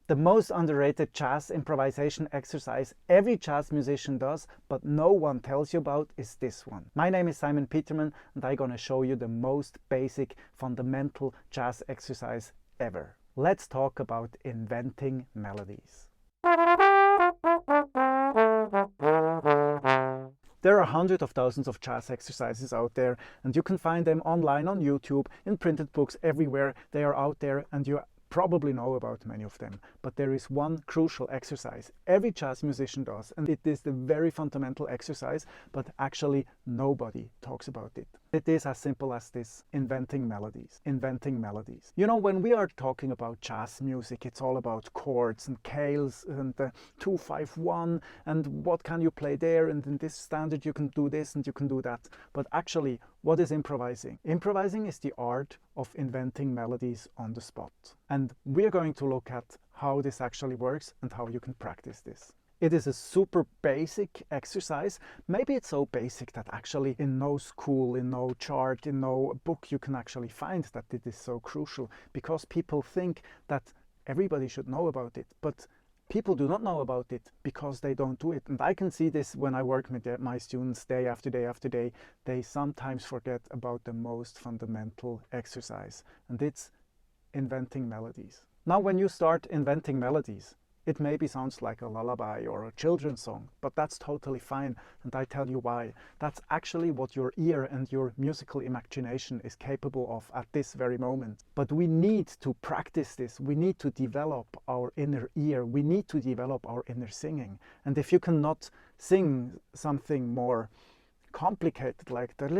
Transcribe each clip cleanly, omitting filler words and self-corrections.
The most underrated jazz improvisation exercise every jazz musician does, but no one tells you about, is this one. My name is Simon Petermann, and I'm gonna show you the most basic, fundamental jazz exercise ever. Let's talk about inventing melodies. There are hundreds of thousands of jazz exercises out there, and you can find them online on YouTube, in printed books, everywhere. They are out there, and you probably know about many of them. But there is one crucial exercise every jazz musician does, and it is the very fundamental exercise, but actually nobody talks about it. It is as simple as this: inventing melodies. Inventing melodies. You know, when we are talking about jazz music, it's all about chords and scales and 2-5-1 and what can you play there, and in this standard you can do this and you can do that. But actually, what is improvising? Improvising is the art of inventing melodies on the spot. And we're going to look at how this actually works and how you can practice this. It is a super basic exercise. Maybe it's so basic that actually in no school, in no chart, in no book you can actually find that it is so crucial, because people think that everybody should know about it. But people do not know about it because they don't do it. And I can see this when I work with my students day after day after day. They sometimes forget about the most fundamental exercise, and it's inventing melodies. Now, when you start inventing melodies, it maybe sounds like a lullaby or a children's song, but that's totally fine, and I tell you why. That's actually what your ear and your musical imagination is capable of at this very moment. But we need to practice this. We need to develop our inner ear. We need to develop our inner singing. And if you cannot sing something more complicated like then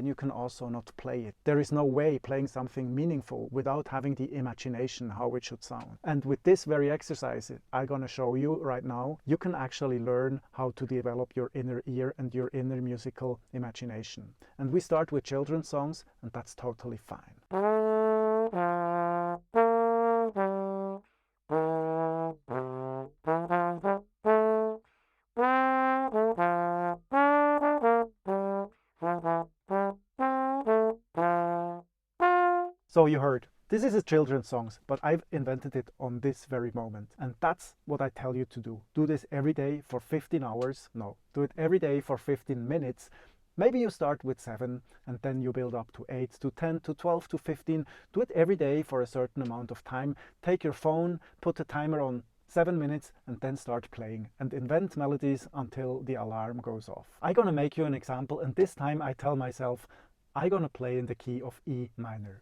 you can also not play it. There is no way playing something meaningful without having the imagination how it should sound. And with this very exercise I'm gonna show you right now, you can actually learn how to develop your inner ear and your inner musical imagination. And we start with children's songs, and that's totally fine. So you heard, this is a children's song, but I've invented it on this very moment. And that's what I tell you to do. Do this every day for 15 hours. No, do it every day for 15 minutes. Maybe you start with 7 and then you build up to 8 to 10 to 12 to 15. Do it every day for a certain amount of time. Take your phone, put a timer on 7 minutes, and then start playing and invent melodies until the alarm goes off. I'm gonna make you an example, and this time I tell myself I'm gonna play in the key of E minor.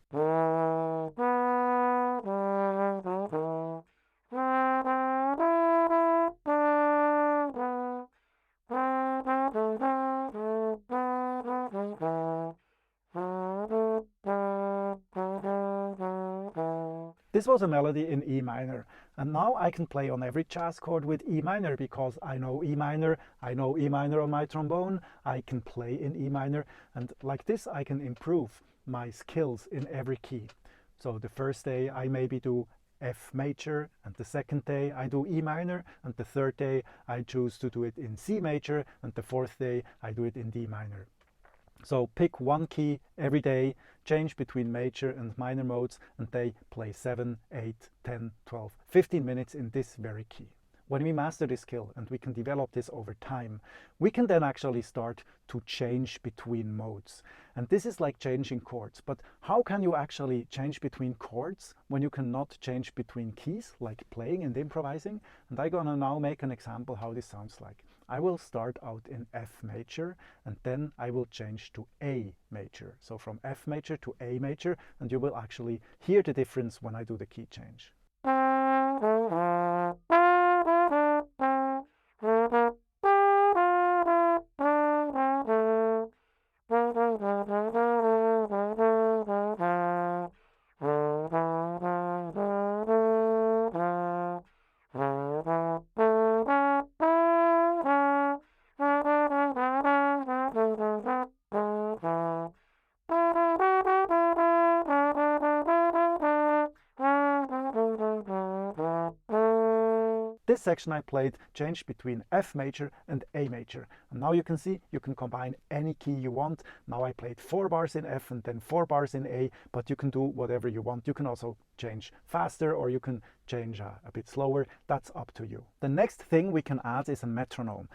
This was a melody in E minor, and now I can play on every jazz chord with E minor because I know E minor, I know E minor on my trombone, I can play in E minor, and like this I can improve my skills in every key. So the first day I maybe do F major, and the second day I do E minor, and the third day I choose to do it in C major, and the fourth day I do it in D minor. So pick one key every day, change between major and minor modes, and they play 7, 8, 10, 12, 15 minutes in this very key. When we master this skill and we can develop this over time, we can then actually start to change between modes. And this is like changing chords. But how can you actually change between chords when you cannot change between keys, like playing and improvising? And I'm gonna now make an example how this sounds like. I will start out in F major, and then I will change to A major. So from F major to A major, and you will actually hear the difference when I do the key change. this section I played changed between F major and A major. And now you can see you can combine any key you want. Now I played 4 bars in F and then 4 bars in A, but you can do whatever you want. You can also change faster or you can change a bit slower. That's up to you. The next thing we can add is a metronome.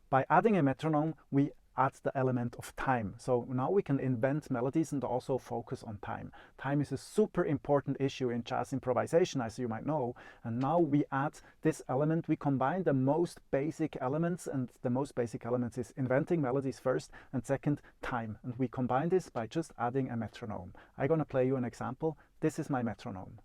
By adding a metronome, we add the element of time. So now we can invent melodies and also focus on time. Time is a super important issue in jazz improvisation, as you might know. And now we add this element. We combine the most basic elements, and the most basic elements is inventing melodies first, and second, time. And we combine this by just adding a metronome. I'm gonna play you an example. This is my metronome.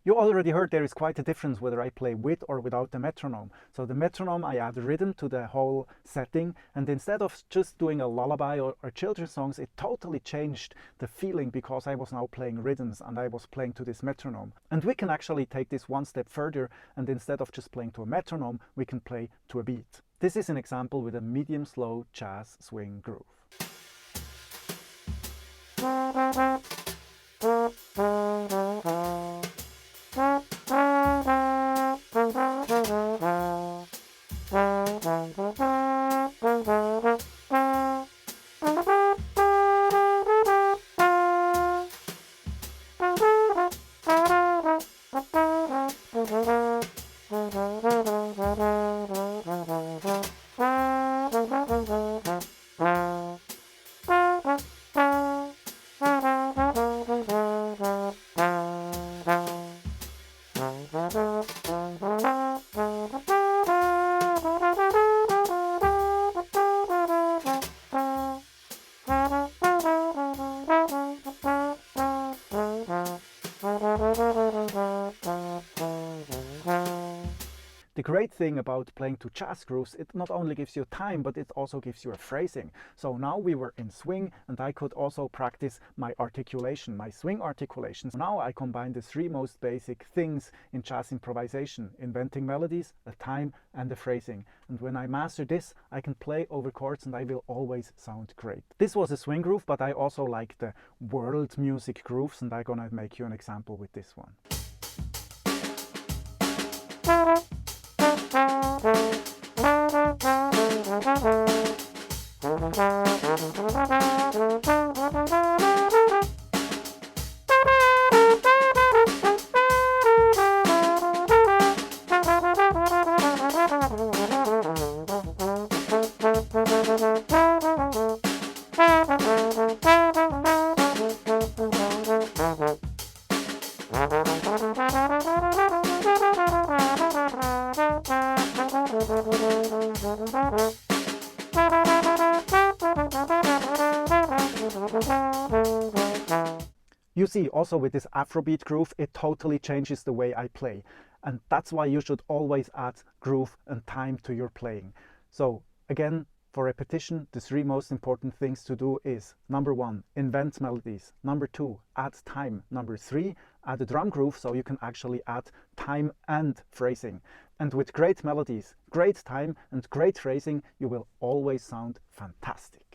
You already heard there is quite a difference whether I play with or without the metronome. So the metronome, I add rhythm to the whole setting, and instead of just doing a lullaby or children's songs, it totally changed the feeling because I was now playing rhythms and I was playing to this metronome. And we can actually take this one step further, and instead of just playing to a metronome, we can play to a beat. This is an example with a medium slow jazz swing groove. The great thing about playing to jazz grooves, it not only gives you time, but it also gives you a phrasing. So now we were in swing, and I could also practice my articulation, my swing articulations. Now I combine the 3 most basic things in jazz improvisation: inventing melodies, the time, and the phrasing. And when I master this, I can play over chords and I will always sound great. This was a swing groove, but I also like the world music grooves, and I'm gonna make you an example with this one. You see, also with this Afrobeat groove, it totally changes the way I play. And that's why you should always add groove and time to your playing. So again, for repetition, the 3 most important things to do is: number 1, invent melodies. Number 2, add time. Number 3, add a drum groove so you can actually add time and phrasing. And with great melodies, great time and great phrasing, you will always sound fantastic.